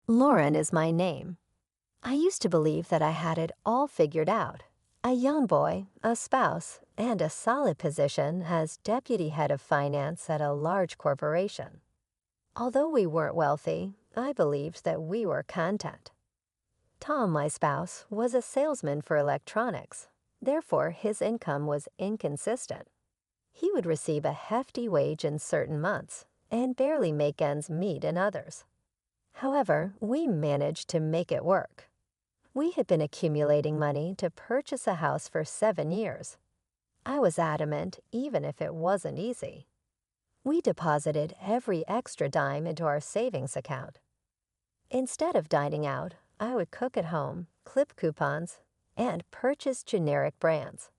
Lauren is my name. I used to believe that I had it all figured out. A young boy, a spouse, and a solid position as deputy head of finance at a large corporation. Although we weren't wealthy, I believed that we were content. Tom, my spouse, was a salesman for electronics. Therefore, his income was inconsistent. He would receive a hefty wage in certain months and barely make ends meet in others. However, we managed to make it work. We had been accumulating money to purchase a house for 7 years. I was adamant even if it wasn't easy. We deposited every extra dime into our savings account. Instead of dining out, I would cook at home, clip coupons, and purchase generic brands.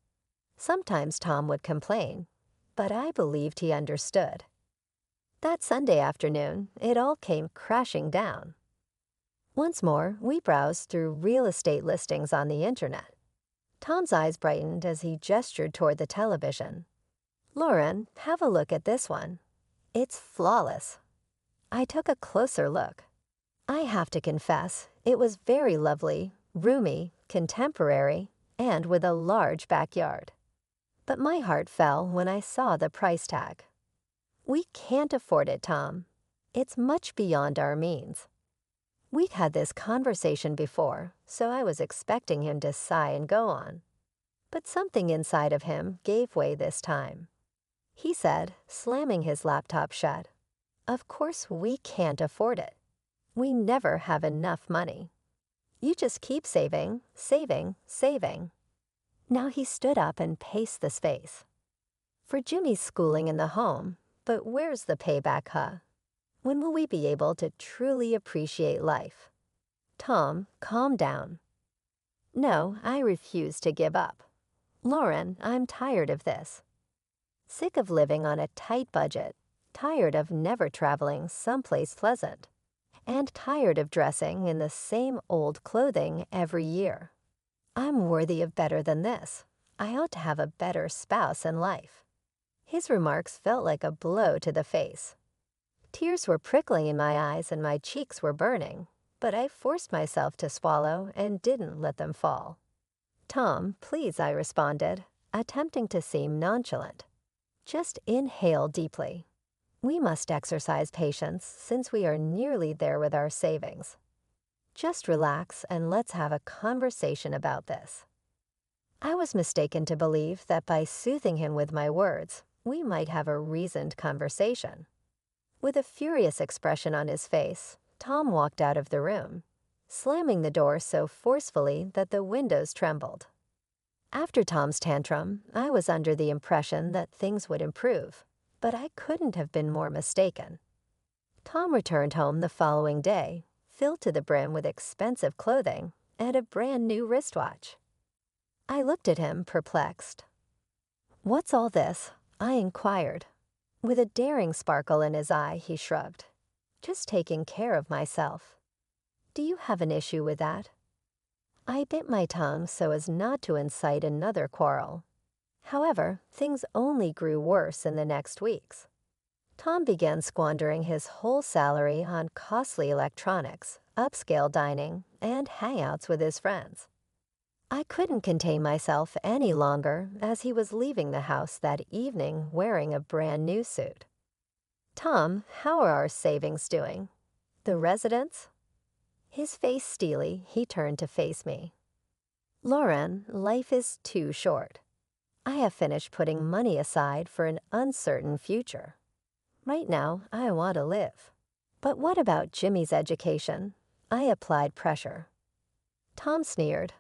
Sometimes Tom would complain, but I believed he understood. That Sunday afternoon, it all came crashing down. Once more, we browsed through real estate listings on the internet. Tom's eyes brightened as he gestured toward the television. "Lauren, have a look at this one. It's flawless." I took a closer look. I have to confess, it was very lovely, roomy, contemporary, and with a large backyard. But my heart fell when I saw the price tag. "We can't afford it, Tom. It's much beyond our means." We'd had this conversation before, so I was expecting him to sigh and go on. But something inside of him gave way this time. He said, slamming his laptop shut, "Of course we can't afford it. We never have enough money. You just keep saving, saving, saving." Now he stood up and paced the space. "For Jimmy's schooling in the home, but where's the payback, huh? When will we be able to truly appreciate life?" "Tom, calm down." No, I refuse to give up. "Lauren, I'm tired of this. Sick of living on a tight budget, tired of never traveling someplace pleasant, and tired of dressing in the same old clothing every year. I'm worthy of better than this. I ought to have a better spouse in life." His remarks felt like a blow to the face. Tears were prickling in my eyes and my cheeks were burning, but I forced myself to swallow and didn't let them fall. "Tom, please," I responded, attempting to seem nonchalant. "Just inhale deeply. We must exercise patience since we are nearly there with our savings. Just relax and let's have a conversation about this." I was mistaken to believe that by soothing him with my words, we might have a reasoned conversation. With a furious expression on his face, Tom walked out of the room, slamming the door so forcefully that the windows trembled. After Tom's tantrum, I was under the impression that things would improve, but I couldn't have been more mistaken. Tom returned home the following day, filled to the brim with expensive clothing and a brand new wristwatch. I looked at him, perplexed. "What's all this?" I inquired. With a daring sparkle in his eye, he shrugged. "Just taking care of myself." "Do you have an issue with that?" I bit my tongue so as not to incite another quarrel. However, things only grew worse in the next weeks. Tom began squandering his whole salary on costly electronics, upscale dining, and hangouts with his friends. I couldn't contain myself any longer as he was leaving the house that evening wearing a brand new suit. "Tom, how are our savings doing? The residence?" His face steely, he turned to face me. "Lauren, life is too short. I have finished putting money aside for an uncertain future. Right now, I want to live." "But what about Jimmy's education?" I applied pressure. Tom sneered.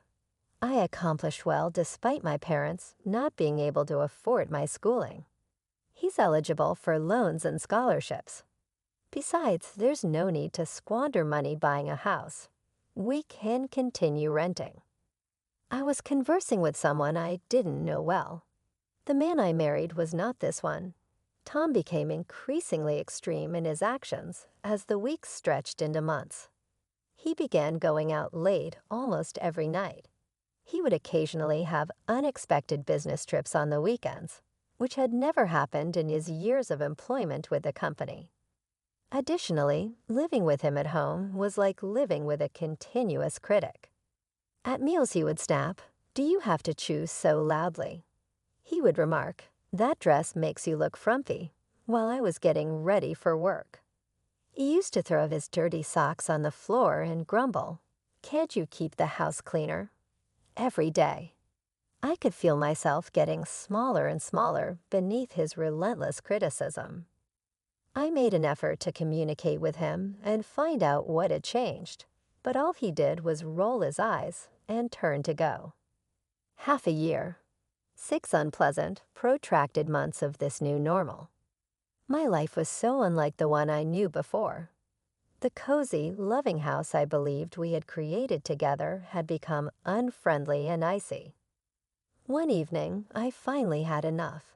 "I accomplished well despite my parents not being able to afford my schooling. He's eligible for loans and scholarships. Besides, there's no need to squander money buying a house. We can continue renting." I was conversing with someone I didn't know well. The man I married was not this one. Tom became increasingly extreme in his actions as the weeks stretched into months. He began going out late almost every night. He would occasionally have unexpected business trips on the weekends, which had never happened in his years of employment with the company. Additionally, living with him at home was like living with a continuous critic. At meals he would snap, "Do you have to chew so loudly?" He would remark, "That dress makes you look frumpy," while I was getting ready for work. He used to throw his dirty socks on the floor and grumble, "Can't you keep the house cleaner?" Every day. I could feel myself getting smaller and smaller beneath his relentless criticism. I made an effort to communicate with him and find out what had changed, but all he did was roll his eyes and turn to go. Half a year. 6 unpleasant, protracted months of this new normal. My life was so unlike the one I knew before. The cozy, loving house I believed we had created together had become unfriendly and icy. One evening, I finally had enough.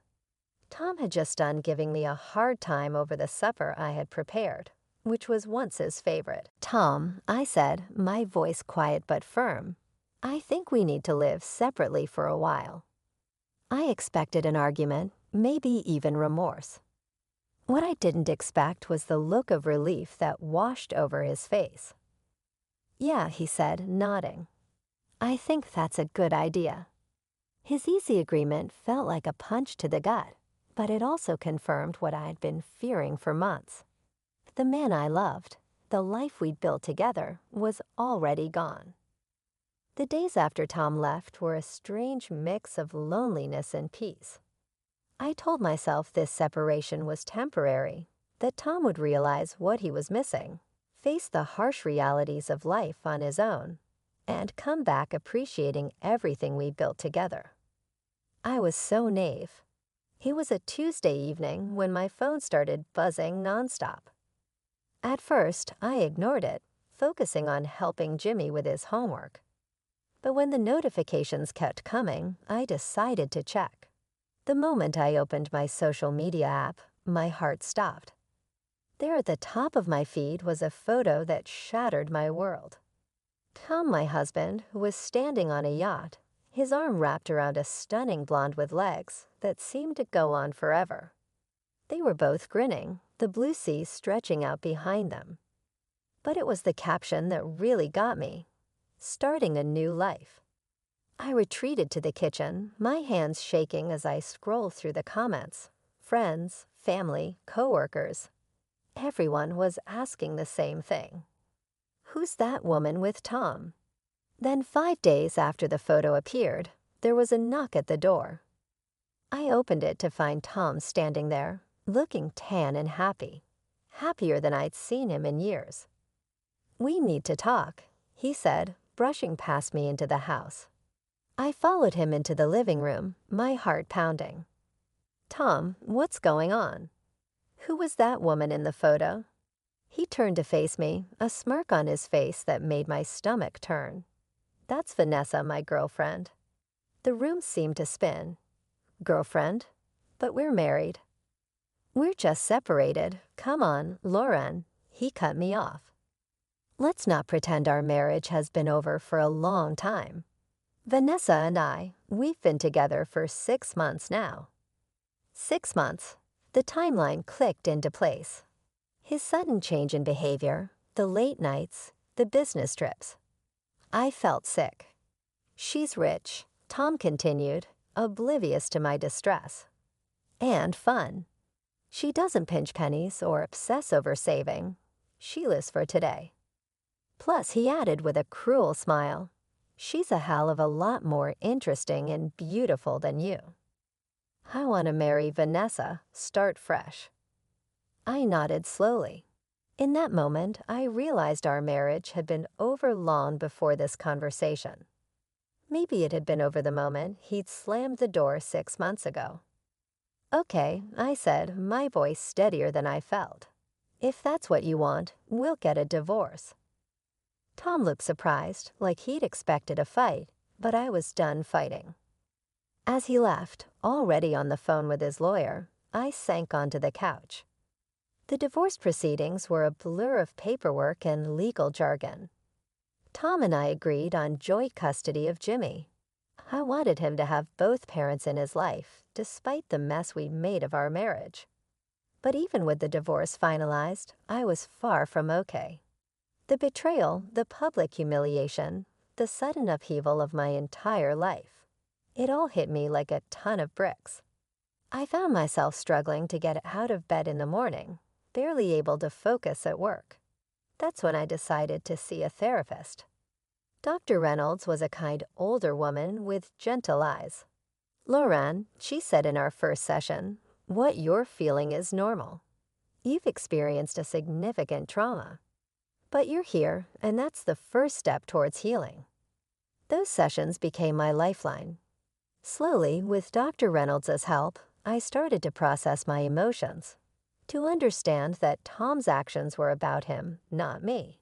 Tom had just done giving me a hard time over the supper I had prepared, which was once his favorite. "Tom," I said, my voice quiet but firm, "I think we need to live separately for a while." I expected an argument, maybe even remorse. What I didn't expect was the look of relief that washed over his face. "Yeah," he said, nodding. "I think that's a good idea." His easy agreement felt like a punch to the gut, but it also confirmed what I had been fearing for months. The man I loved, the life we'd built together, was already gone. The days after Tom left were a strange mix of loneliness and peace. I told myself this separation was temporary, that Tom would realize what he was missing, face the harsh realities of life on his own, and come back appreciating everything we built together. I was so naive. It was a Tuesday evening when my phone started buzzing nonstop. At first, I ignored it, focusing on helping Jimmy with his homework. But when the notifications kept coming, I decided to check. The moment I opened my social media app, my heart stopped. There at the top of my feed was a photo that shattered my world. Tom, my husband, was standing on a yacht, his arm wrapped around a stunning blonde with legs that seemed to go on forever. They were both grinning, the blue sea stretching out behind them. But it was the caption that really got me. "Starting a new life." I retreated to the kitchen, my hands shaking as I scrolled through the comments. Friends, family, coworkers. Everyone was asking the same thing. "Who's that woman with Tom?" Then 5 days after the photo appeared, there was a knock at the door. I opened it to find Tom standing there, looking tan and happy, happier than I'd seen him in years. "We need to talk," he said, brushing past me into the house. I followed him into the living room, my heart pounding. "Tom, what's going on? Who was that woman in the photo?" He turned to face me, a smirk on his face that made my stomach turn. "That's Vanessa, my girlfriend." The room seemed to spin. "Girlfriend? But we're married." "We're just separated. Come on, Lauren." He cut me off. "Let's not pretend our marriage has been over for a long time. Vanessa and we've been together for 6 months now." 6 months. The timeline clicked into place. His sudden change in behavior, the late nights, the business trips. I felt sick. "She's rich," Tom continued, oblivious to my distress. "And fun. She doesn't pinch pennies or obsess over saving. She lives for today." Plus, he added with a cruel smile, "She's a hell of a lot more interesting and beautiful than you." I want to marry Vanessa, start fresh. I nodded slowly. In that moment, I realized our marriage had been over long before this conversation. Maybe it had been over the moment he'd slammed the door 6 months ago. "Okay," I said, my voice steadier than I felt. "If that's what you want, we'll get a divorce." Tom looked surprised, like he'd expected a fight, but I was done fighting. As he left, already on the phone with his lawyer, I sank onto the couch. The divorce proceedings were a blur of paperwork and legal jargon. Tom and I agreed on joint custody of Jimmy. I wanted him to have both parents in his life, despite the mess we made of our marriage. But even with the divorce finalized, I was far from okay. The betrayal, the public humiliation, the sudden upheaval of my entire life. It all hit me like a ton of bricks. I found myself struggling to get out of bed in the morning, barely able to focus at work. That's when I decided to see a therapist. Dr. Reynolds was a kind older woman with gentle eyes. "Lauren," she said in our first session, "what you're feeling is normal. You've experienced a significant trauma. But you're here, and that's the first step towards healing." Those sessions became my lifeline. Slowly, with Dr. Reynolds' help, I started to process my emotions, to understand that Tom's actions were about him, not me.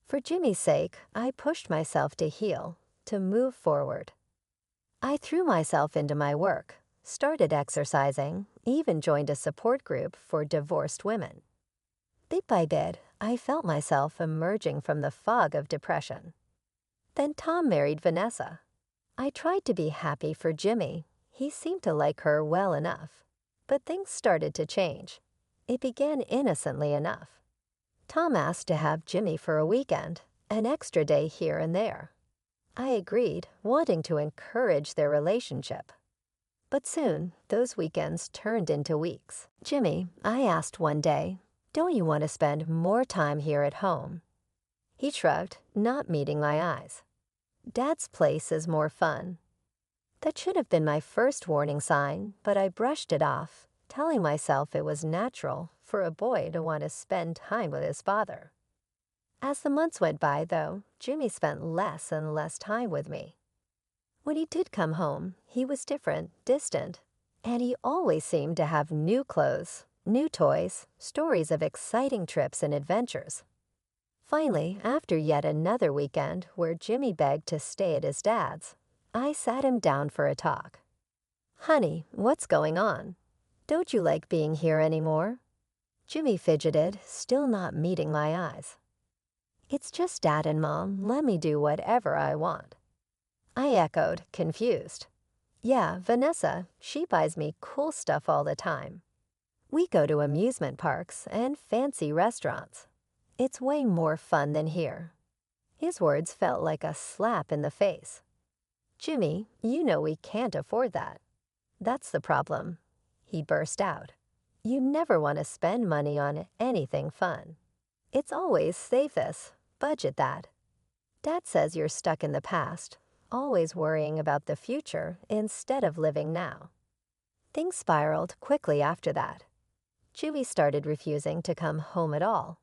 For Jimmy's sake, I pushed myself to heal, to move forward. I threw myself into my work, started exercising, even joined a support group for divorced women. Bit by bit, I felt myself emerging from the fog of depression. Then Tom married Vanessa. I tried to be happy for Jimmy. He seemed to like her well enough. But things started to change. It began innocently enough. Tom asked to have Jimmy for a weekend, an extra day here and there. I agreed, wanting to encourage their relationship. But soon, those weekends turned into weeks. "Jimmy," I asked one day, "don't you want to spend more time here at home?" He shrugged, not meeting my eyes. "Dad's place is more fun." That should have been my first warning sign, but I brushed it off, telling myself it was natural for a boy to want to spend time with his father. As the months went by, though, Jimmy spent less and less time with me. When he did come home, he was different, distant, and he always seemed to have new clothes, new toys, stories of exciting trips and adventures. Finally, after yet another weekend where Jimmy begged to stay at his dad's, I sat him down for a talk. "Honey, what's going on? Don't you like being here anymore?" Jimmy fidgeted, still not meeting my eyes. "It's just Dad and Mom let me do whatever I want." I echoed, confused. "Yeah, Vanessa, she buys me cool stuff all the time. We go to amusement parks and fancy restaurants. It's way more fun than here." His words felt like a slap in the face. "Jimmy, you know we can't afford that." "That's the problem," he burst out. "You never want to spend money on anything fun. It's always save this, budget that. Dad says you're stuck in the past, always worrying about the future instead of living now." Things spiraled quickly after that. Jimmy started refusing to come home at all.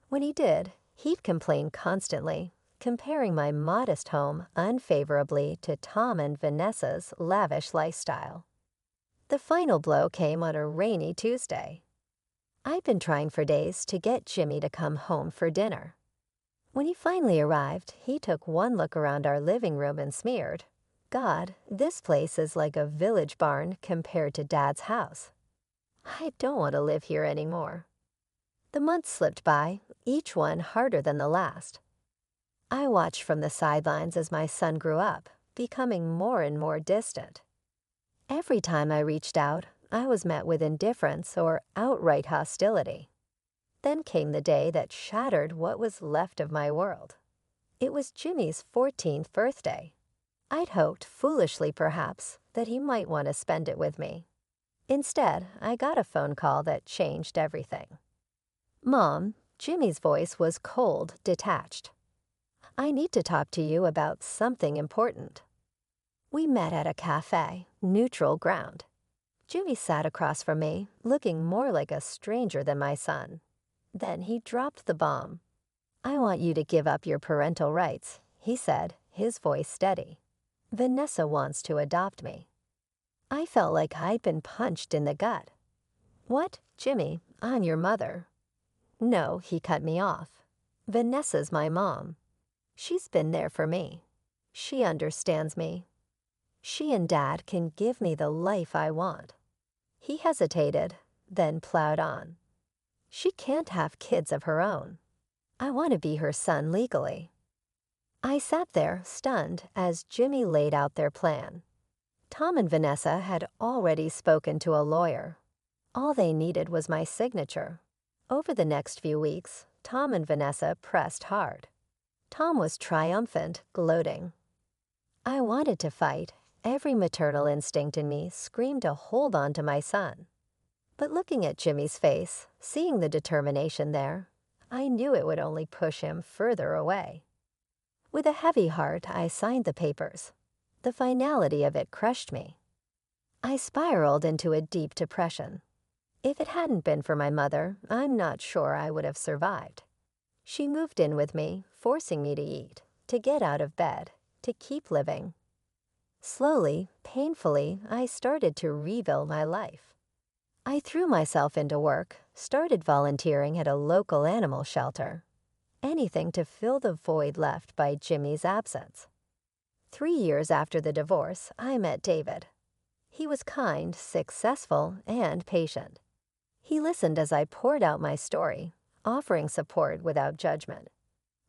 When he did, he'd complain constantly, comparing my modest home unfavorably to Tom and Vanessa's lavish lifestyle. The final blow came on a rainy Tuesday. I'd been trying for days to get Jimmy to come home for dinner. When he finally arrived, he took one look around our living room and smeared, "God, this place is like a village barn compared to Dad's house. I don't want to live here anymore." The months slipped by, each one harder than the last. I watched from the sidelines as my son grew up, becoming more and more distant. Every time I reached out, I was met with indifference or outright hostility. Then came the day that shattered what was left of my world. It was Jimmy's 14th birthday. I'd hoped, foolishly perhaps, that he might want to spend it with me. Instead, I got a phone call that changed everything. "Mom," Jimmy's voice was cold, detached. "I need to talk to you about something important." We met at a cafe, neutral ground. Jimmy sat across from me, looking more like a stranger than my son. Then he dropped the bomb. "I want you to give up your parental rights," he said, his voice steady. "Vanessa wants to adopt me." I felt like I'd been punched in the gut. "What, Jimmy, I'm your mother." "No," he cut me off. "Vanessa's my mom. She's been there for me. She understands me. She and Dad can give me the life I want." He hesitated, then plowed on. "She can't have kids of her own. I want to be her son legally." I sat there, stunned, as Jimmy laid out their plan. Tom and Vanessa had already spoken to a lawyer. All they needed was my signature. Over the next few weeks, Tom and Vanessa pressed hard. Tom was triumphant, gloating. I wanted to fight. Every maternal instinct in me screamed to hold on to my son. But looking at Jimmy's face, seeing the determination there, I knew it would only push him further away. With a heavy heart, I signed the papers. The finality of it crushed me. I spiraled into a deep depression. If it hadn't been for my mother, I'm not sure I would have survived. She moved in with me, forcing me to eat, to get out of bed, to keep living. Slowly, painfully, I started to rebuild my life. I threw myself into work, started volunteering at a local animal shelter. Anything to fill the void left by Jimmy's absence. 3 years after the divorce, I met David. He was kind, successful, and patient. He listened as I poured out my story, offering support without judgment.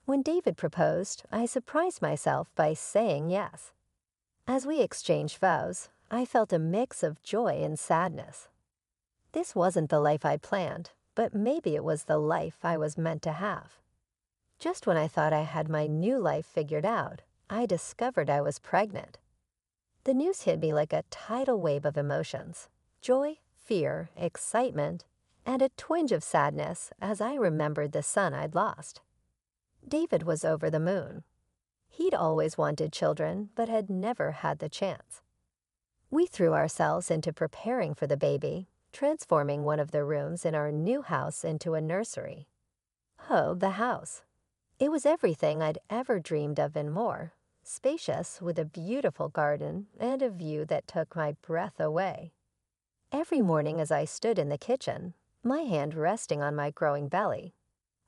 When David proposed, I surprised myself by saying yes. As we exchanged vows, I felt a mix of joy and sadness. This wasn't the life I planned, but maybe it was the life I was meant to have. Just when I thought I had my new life figured out, I discovered I was pregnant. The news hit me like a tidal wave of emotions: joy, fear, excitement, and a twinge of sadness as I remembered the son I'd lost. David was over the moon. He'd always wanted children, but had never had the chance. We threw ourselves into preparing for the baby, transforming one of the rooms in our new house into a nursery. Oh, the house. It was everything I'd ever dreamed of and more, spacious with a beautiful garden and a view that took my breath away. Every morning as I stood in the kitchen, my hand resting on my growing belly,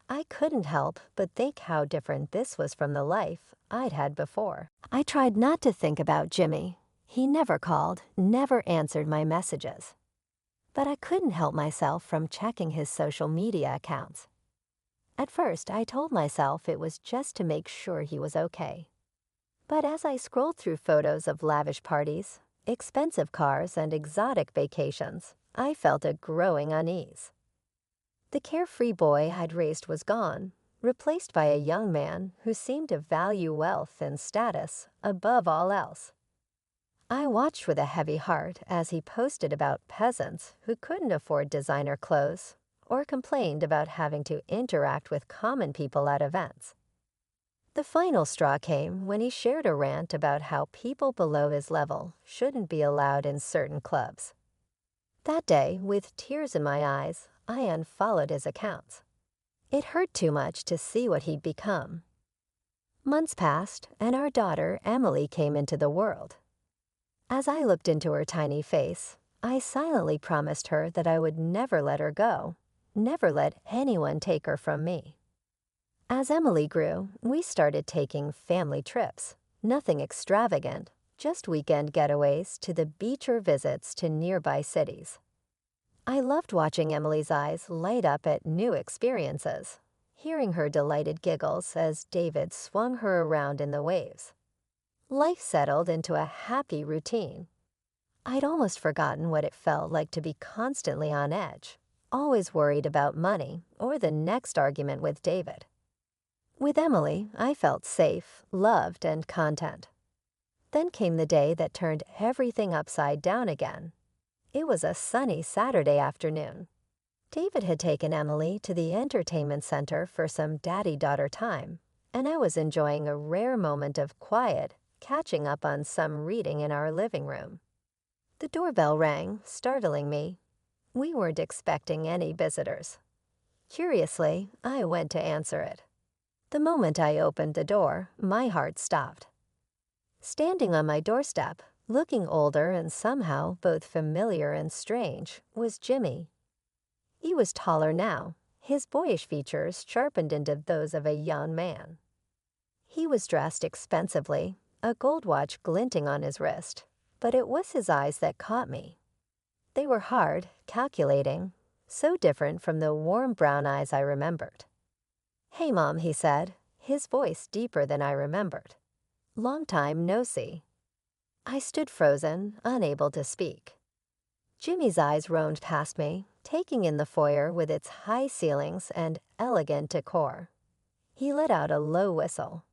I couldn't help but think how different this was from the life I'd had before. I tried not to think about Jimmy. He never called, never answered my messages. But I couldn't help myself from checking his social media accounts. At first, I told myself it was just to make sure he was okay. But as I scrolled through photos of lavish parties, expensive cars, and exotic vacations, I felt a growing unease. The carefree boy I'd raised was gone, replaced by a young man who seemed to value wealth and status above all else. I watched with a heavy heart as he posted about peasants who couldn't afford designer clothes or complained about having to interact with common people at events. The final straw came when he shared a rant about how people below his level shouldn't be allowed in certain clubs. That day, with tears in my eyes, I unfollowed his accounts. It hurt too much to see what he'd become. Months passed, and our daughter, Emily, came into the world. As I looked into her tiny face, I silently promised her that I would never let her go, never let anyone take her from me. As Emily grew, we started taking family trips, nothing extravagant, just weekend getaways to the beach or visits to nearby cities. I loved watching Emily's eyes light up at new experiences, hearing her delighted giggles as David swung her around in the waves. Life settled into a happy routine. I'd almost forgotten what it felt like to be constantly on edge, always worried about money or the next argument with David. With Emily, I felt safe, loved, and content. Then came the day that turned everything upside down again. It was a sunny Saturday afternoon. David had taken Emily to the entertainment center for some daddy-daughter time, and I was enjoying a rare moment of quiet, catching up on some reading in our living room. The doorbell rang, startling me. We weren't expecting any visitors. Curiously, I went to answer it. The moment I opened the door, my heart stopped. Standing on my doorstep, looking older and somehow both familiar and strange, was Jimmy. He was taller now, his boyish features sharpened into those of a young man. He was dressed expensively, a gold watch glinting on his wrist, but it was his eyes that caught me. They were hard, calculating, so different from the warm brown eyes I remembered. "Hey, Mom," he said, his voice deeper than I remembered. "Long time no see." I stood frozen, unable to speak. Jimmy's eyes roamed past me, taking in the foyer with its high ceilings and elegant decor. He let out a low whistle.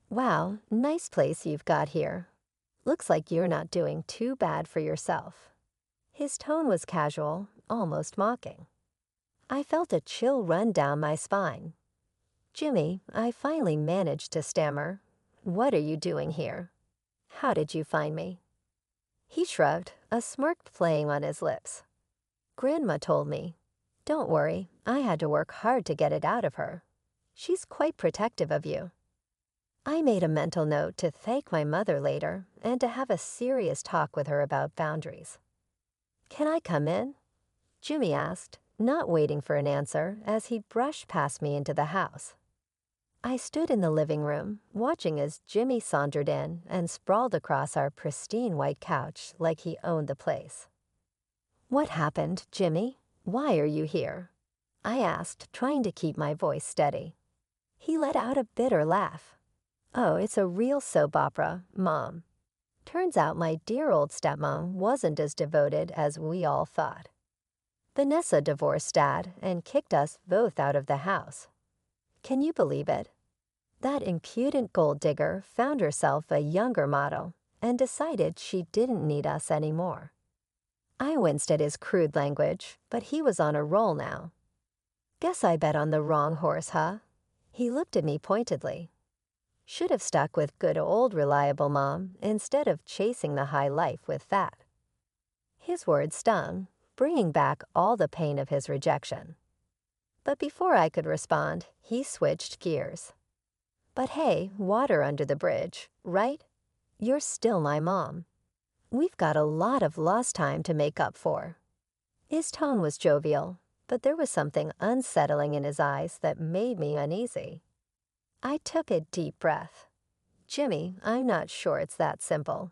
Wow, nice place you've got here. Looks like you're not doing too bad for yourself. His tone was casual, almost mocking. I felt a chill run down my spine. Jimmy, I finally managed to stammer. What are you doing here? How did you find me? He shrugged, a smirk playing on his lips. Grandma told me. Don't worry, I had to work hard to get it out of her. She's quite protective of you. I made a mental note to thank my mother later and to have a serious talk with her about boundaries. Can I come in? Jimmy asked, not waiting for an answer as he brushed past me into the house. I stood in the living room, watching as Jimmy sauntered in and sprawled across our pristine white couch like he owned the place. What happened, Jimmy? Why are you here? I asked, trying to keep my voice steady. He let out a bitter laugh. Oh, it's a real soap opera, Mom. Turns out my dear old stepmom wasn't as devoted as we all thought. Vanessa divorced Dad and kicked us both out of the house. Can you believe it? That impudent gold digger found herself a younger model and decided she didn't need us anymore. I winced at his crude language, but he was on a roll now. Guess I bet on the wrong horse, huh? He looked at me pointedly. Should have stuck with good old reliable Mom instead of chasing the high life with that. His words stung, bringing back all the pain of his rejection. But before I could respond, he switched gears. But hey, water under the bridge, right? You're still my mom. We've got a lot of lost time to make up for. His tone was jovial, but there was something unsettling in his eyes that made me uneasy. I took a deep breath. Jimmy, I'm not sure it's that simple.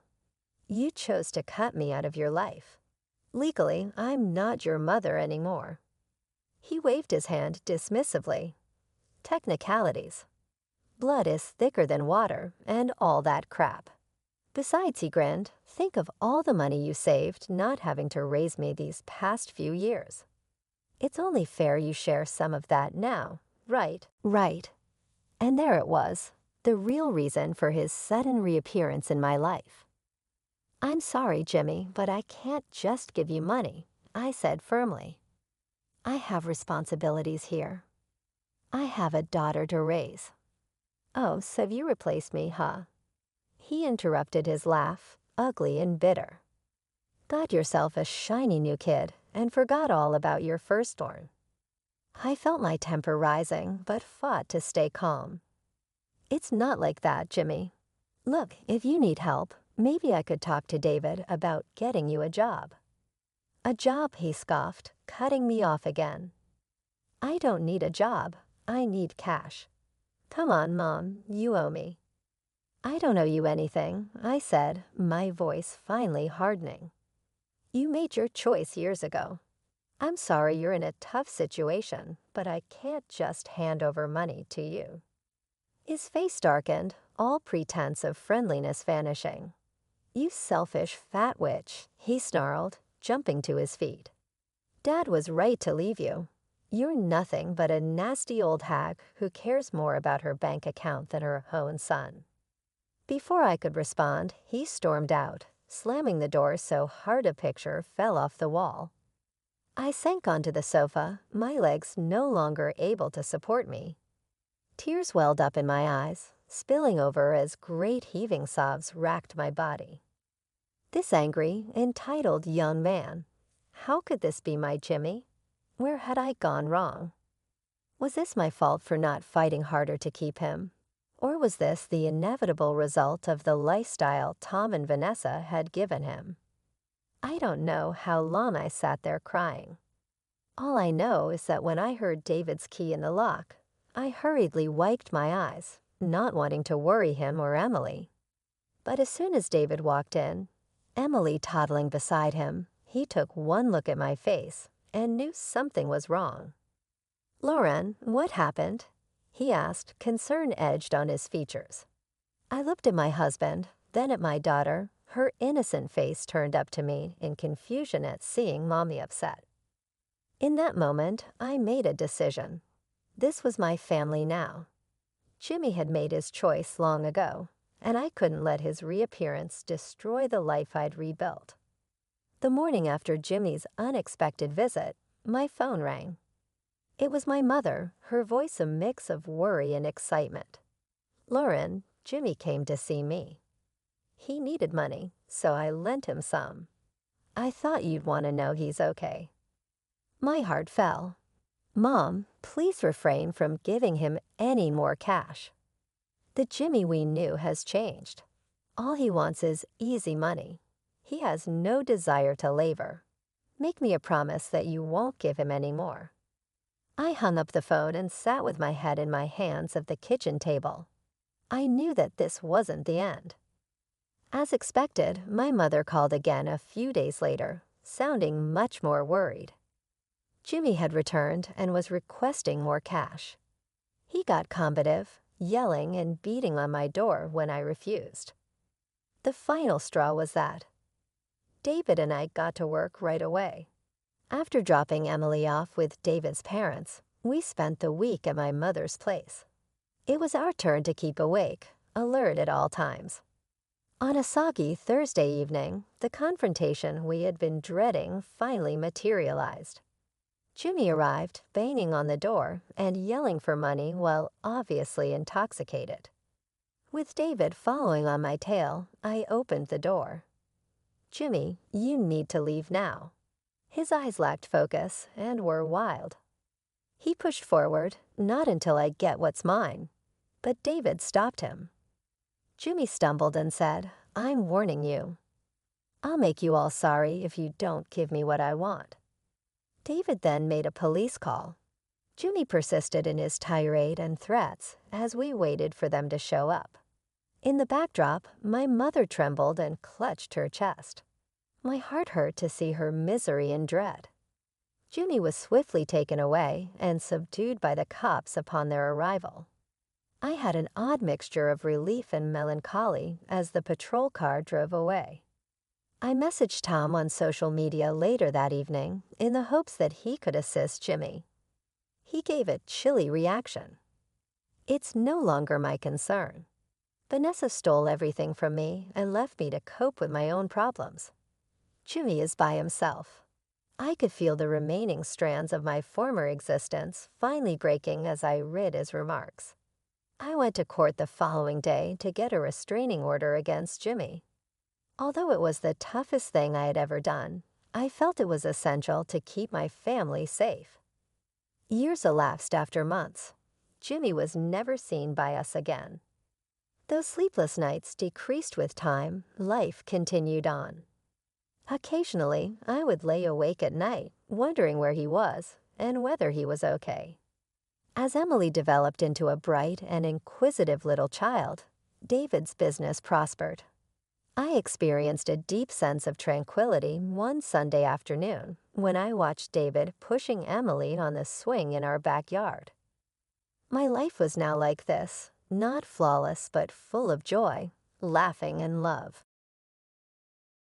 You chose to cut me out of your life. Legally, I'm not your mother anymore. He waved his hand dismissively. Technicalities. Blood is thicker than water, and all that crap. Besides, he grinned, think of all the money you saved not having to raise me these past few years. It's only fair you share some of that now, right? Right. And there it was, the real reason for his sudden reappearance in my life. I'm sorry, Jimmy, but I can't just give you money, I said firmly. I have responsibilities here. I have a daughter to raise. Oh, so you replaced me, huh? He interrupted his laugh, ugly and bitter. Got yourself a shiny new kid and forgot all about your firstborn. I felt my temper rising, but fought to stay calm. It's not like that, Jimmy. Look, if you need help, maybe I could talk to David about getting you a job. A job, he scoffed, cutting me off again. I don't need a job. I need cash. Come on, Mom, you owe me. I don't owe you anything, I said, my voice finally hardening. You made your choice years ago. I'm sorry you're in a tough situation, but I can't just hand over money to you. His face darkened, all pretense of friendliness vanishing. You selfish fat witch, he snarled, jumping to his feet. Dad was right to leave you. You're nothing but a nasty old hag who cares more about her bank account than her own son. Before I could respond, he stormed out, slamming the door so hard a picture fell off the wall. I sank onto the sofa, my legs no longer able to support me. Tears welled up in my eyes, spilling over as great heaving sobs racked my body. This angry, entitled young man. How could this be my Jimmy? Where had I gone wrong? Was this my fault for not fighting harder to keep him? Or was this the inevitable result of the lifestyle Tom and Vanessa had given him? I don't know how long I sat there crying. All I know is that when I heard David's key in the lock, I hurriedly wiped my eyes, not wanting to worry him or Emily. But as soon as David walked in, Emily toddling beside him, he took one look at my face and knew something was wrong. Lauren, what happened? He asked, concern edged on his features. I looked at my husband, then at my daughter, Her innocent face turned up to me in confusion at seeing Mommy upset. In that moment, I made a decision. This was my family now. Jimmy had made his choice long ago, and I couldn't let his reappearance destroy the life I'd rebuilt. The morning after Jimmy's unexpected visit, my phone rang. It was my mother, her voice a mix of worry and excitement. "Lauren, Jimmy came to see me. He needed money, so I lent him some. I thought you'd want to know he's okay." My heart fell. "Mom, please refrain from giving him any more cash. The Jimmy we knew has changed. All he wants is easy money. He has no desire to labor. Make me a promise that you won't give him any more." I hung up the phone and sat with my head in my hands at the kitchen table. I knew that this wasn't the end. As expected, my mother called again a few days later, sounding much more worried. Jimmy had returned and was requesting more cash. He got combative, yelling and beating on my door when I refused. The final straw was that David and I got to work right away. After dropping Emily off with David's parents, we spent the week at my mother's place. It was our turn to keep awake, alert at all times. On a soggy Thursday evening, the confrontation we had been dreading finally materialized. Jimmy arrived, banging on the door and yelling for money while obviously intoxicated. With David following on my tail, I opened the door. "Jimmy, you need to leave now." His eyes lacked focus and were wild. He pushed forward, "Not until I get what's mine." But David stopped him. Jimmy stumbled and said, "I'm warning you. I'll make you all sorry if you don't give me what I want." David then made a police call. Jimmy persisted in his tirade and threats as we waited for them to show up. In the backdrop, my mother trembled and clutched her chest. My heart hurt to see her misery and dread. Jimmy was swiftly taken away and subdued by the cops upon their arrival. I had an odd mixture of relief and melancholy as the patrol car drove away. I messaged Tom on social media later that evening in the hopes that he could assist Jimmy. He gave a chilly reaction. "It's no longer my concern. Vanessa stole everything from me and left me to cope with my own problems. Jimmy is by himself." I could feel the remaining strands of my former existence finally breaking as I read his remarks. I went to court the following day to get a restraining order against Jimmy. Although it was the toughest thing I had ever done, I felt it was essential to keep my family safe. Years elapsed after months. Jimmy was never seen by us again. Though sleepless nights decreased with time, life continued on. Occasionally, I would lay awake at night, wondering where he was and whether he was okay. As Emily developed into a bright and inquisitive little child, David's business prospered. I experienced a deep sense of tranquility one Sunday afternoon when I watched David pushing Emily on the swing in our backyard. My life was now like this, not flawless but full of joy, laughing and love.